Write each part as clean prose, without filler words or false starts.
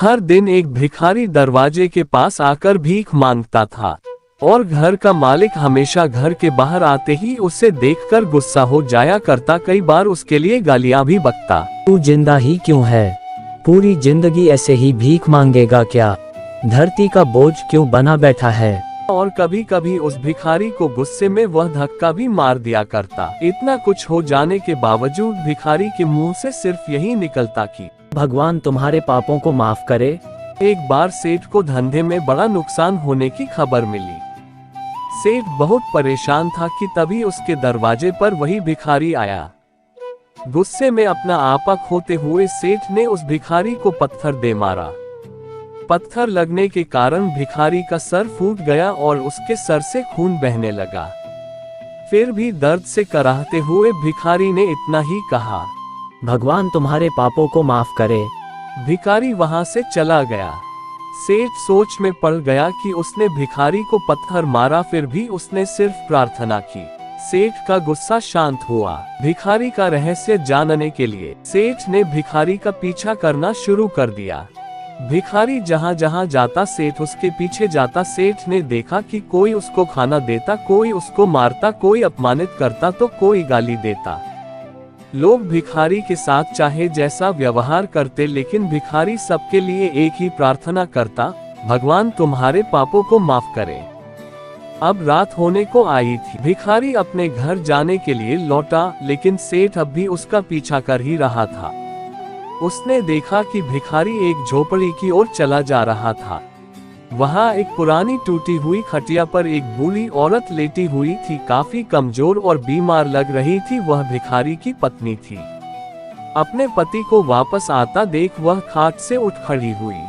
हर दिन एक भिखारी दरवाजे के पास आकर भीख मांगता था और घर का मालिक हमेशा घर के बाहर आते ही उसे देखकर गुस्सा हो जाया करता, कई बार उसके लिए गालियां भी बकता। तू जिंदा ही क्यों है? पूरी जिंदगी ऐसे ही भीख मांगेगा क्या? धरती का बोझ क्यों बना बैठा है? और कभी कभी उस भिखारी को गुस्से में वह धक्का भी मार दिया करता। इतना कुछ हो जाने के बावजूद भिखारी के मुंह से सिर्फ यही निकलता कि भगवान तुम्हारे पापों को माफ करे। एक बार सेठ को धंधे में बड़ा नुकसान होने की खबर मिली। सेठ बहुत परेशान था कि तभी उसके दरवाजे पर वही भिखारी आया। गुस्से में अपना आपा खोते हुए सेठ ने उस भिखारी को पत्थर दे मारा। पत्थर लगने के कारण भिखारी का सर फूट गया और उसके सर से खून बहने लगा। फिर भी दर्द से कराहते हुए भिखारी ने इतना ही कहा, भगवान तुम्हारे पापों को माफ करे। भिखारी वहां से चला गया। सेठ सोच में पड़ गया कि उसने भिखारी को पत्थर मारा, फिर भी उसने सिर्फ प्रार्थना की। सेठ का गुस्सा शांत हुआ। भिखारी का रहस्य जानने के लिए सेठ ने भिखारी का पीछा करना शुरू कर दिया। भिखारी जहां जहां जाता सेठ उसके पीछे जाता। सेठ ने देखा कि कोई उसको खाना देता, कोई उसको मारता, कोई अपमानित करता तो कोई गाली देता। लोग भिखारी के साथ चाहे जैसा व्यवहार करते, लेकिन भिखारी सबके लिए एक ही प्रार्थना करता, भगवान तुम्हारे पापों को माफ करे। अब रात होने को आई थी। भिखारी अपने घर जाने के लिए लौटा, लेकिन सेठ अब भी उसका पीछा कर ही रहा था। उसने देखा कि भिखारी एक झोपड़ी की ओर चला जा रहा था। वहां एक पुरानी टूटी हुई खटिया पर एक बूढ़ी औरत लेटी हुई थी, काफी कमजोर और बीमार लग रही थी। वह भिखारी की पत्नी थी। अपने पति को वापस आता देख वह खाट से उठ खड़ी हुई।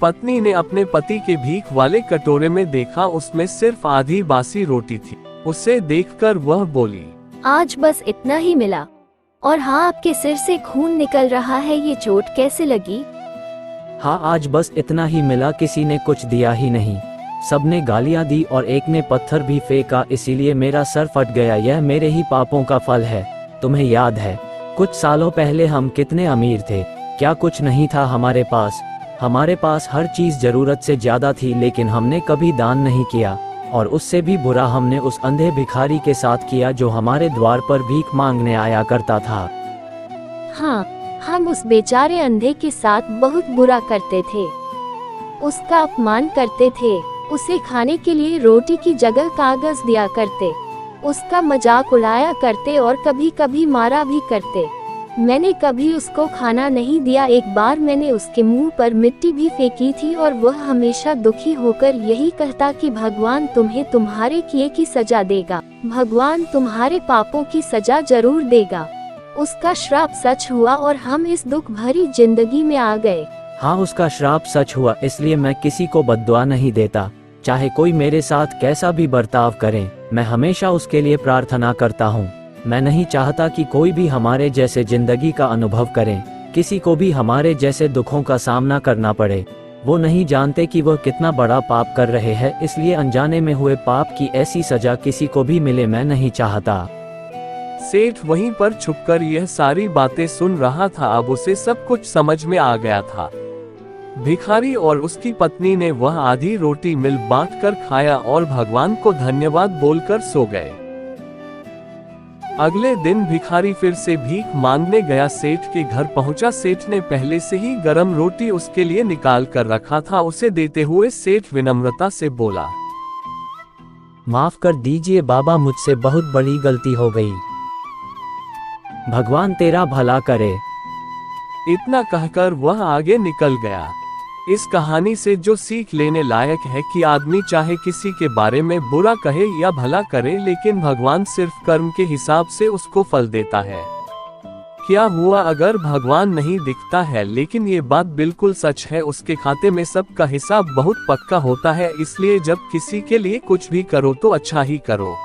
पत्नी ने अपने पति के भीख वाले कटोरे में देखा, उसमें सिर्फ आधी बासी रोटी थी। उसे देखकर वह बोली, आज बस इतना ही मिला, और हाँ आपके सिर से खून निकल रहा है, ये चोट कैसे लगी? हाँ आज बस इतना ही मिला, किसी ने कुछ दिया ही नहीं। सबने गालियां दी और एक ने पत्थर भी फेंका, इसीलिए मेरा सर फट गया। यह मेरे ही पापों का फल है। तुम्हें याद है कुछ सालों पहले हम कितने अमीर थे? क्या कुछ नहीं था हमारे पास? हमारे पास हर चीज जरूरत से ज्यादा थी, लेकिन हमने कभी दान नहीं किया। और उससे भी बुरा हमने उस अंधे भिखारी के साथ किया जो हमारे द्वार पर भीख मांगने आया करता था। हाँ, हम उस बेचारे अंधे के साथ बहुत बुरा करते थे। उसका अपमान करते थे, उसे खाने के लिए रोटी की जगह कागज दिया करते, उसका मजाक उड़ाया करते और कभी कभी मारा भी करते। मैंने कभी उसको खाना नहीं दिया। एक बार मैंने उसके मुंह पर मिट्टी भी फेंकी थी और वह हमेशा दुखी होकर यही कहता कि भगवान तुम्हें तुम्हारे किए की सजा देगा, भगवान तुम्हारे पापों की सजा जरूर देगा। उसका श्राप सच हुआ और हम इस दुख भरी जिंदगी में आ गए। हाँ उसका श्राप सच हुआ, इसलिए मैं किसी को बद्दुआ नहीं देता। चाहे कोई मेरे साथ कैसा भी बर्ताव करे, मैं हमेशा उसके लिए प्रार्थना करता हूँ। मैं नहीं चाहता कि कोई भी हमारे जैसे जिंदगी का अनुभव करे, किसी को भी हमारे जैसे दुखों का सामना करना पड़े। वो नहीं जानते कि वह कितना बड़ा पाप कर रहे हैं, इसलिए अनजाने में हुए पाप की ऐसी सजा किसी को भी मिले मैं नहीं चाहता। सेठ वहीं पर छुपकर यह सारी बातें सुन रहा था। अब उसे सब कुछ समझ में आ गया था। भिखारी और उसकी पत्नी ने वह आधी रोटी मिल बांटकर खाया और भगवान को धन्यवाद बोलकर सो गए। अगले दिन भिखारी फिर से भीख मांगने गया। सेठ के घर पहुंचा। सेठ ने पहले से ही गरम रोटी उसके लिए निकाल कर रखा था। उसे देते हुए सेठ विनम्रता से बोला, माफ कर दीजिए बाबा, मुझसे बहुत बड़ी गलती हो गई। भगवान तेरा भला करे। इतना कहकर वह आगे निकल गया। इस कहानी से जो सीख लेने लायक है कि आदमी चाहे किसी के बारे में बुरा कहे या भला करे, लेकिन भगवान सिर्फ कर्म के हिसाब से उसको फल देता है। क्या हुआ अगर भगवान नहीं दिखता है? लेकिन ये बात बिल्कुल सच है, उसके खाते में सबका हिसाब बहुत पक्का होता है। इसलिए जब किसी के लिए कुछ भी करो तो अच्छा ही करो।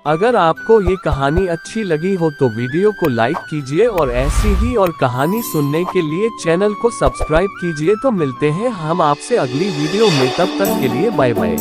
अगर आपको ये कहानी अच्छी लगी हो तो वीडियो को लाइक कीजिए और ऐसी ही और कहानी सुनने के लिए चैनल को सब्सक्राइब कीजिए। तो मिलते हैं हम आपसे अगली वीडियो में, तब तक के लिए बाय बाय।